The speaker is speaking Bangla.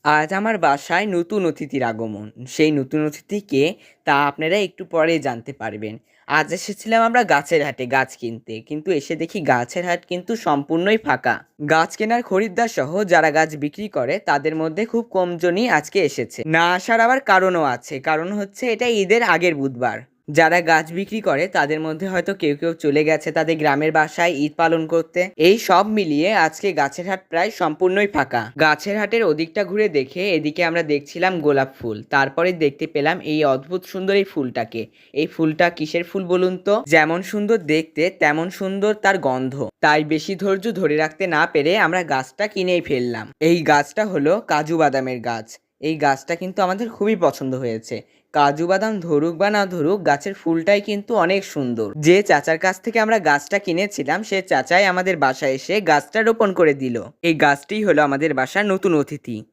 আজ আমার বাসায় নতুন অতিথির আগমন। সেই নতুন অতিথি কে তা আপনারা একটু পরেই জানতে পারবেন। আজ এসেছিলাম আমরা গাছের হাটে গাছ কিনতে। কিন্তু এসে দেখি গাছের হাট কিন্তু সম্পূর্ণই ফাঁকা। গাছ কেনার খরিদ্দার সহ যারা গাছ বিক্রি করে তাদের মধ্যে খুব কমজনই আজকে এসেছে। না আসার আবার কারণও আছে। কারণ হচ্ছে এটা ঈদের আগের বুধবার। যারা গাছ বিক্রি করে তাদের মধ্যে হয়তো কেউ কেউ চলে গেছে তাদের গ্রামের বাসায় ঈদ পালন করতে। এই সব মিলিয়ে আজকে গাছের হাট প্রায় সম্পূর্ণই ফাঁকা। গাছের হাটের ওদিকটা ঘুরে দেখে এদিকে আমরা দেখছিলাম গোলাপ ফুল, তারপরে দেখতে পেলাম এই অদ্ভুত সুন্দর এই ফুলটাকে। এই ফুলটা কিসের ফুল বলুন তো? যেমন সুন্দর দেখতে তেমন সুন্দর তার গন্ধ। তাই বেশি ধৈর্য ধরে রাখতে না পেরে আমরা গাছটা কিনেই ফেললাম। এই গাছটা হলো কাজু বাদামের গাছ। এই গাছটা কিন্তু আমাদের খুবই পছন্দ হয়েছে। কাজু বাদাম ধরুক বা না ধরুক, গাছের ফুলটাই কিন্তু অনেক সুন্দর। যে চাচার কাছ থেকে আমরা গাছটা কিনেছিলাম সে চাচাই আমাদের বাসায় এসে গাছটা রোপণ করে দিল। এই গাছটি হলো আমাদের বাসার নতুন অতিথি।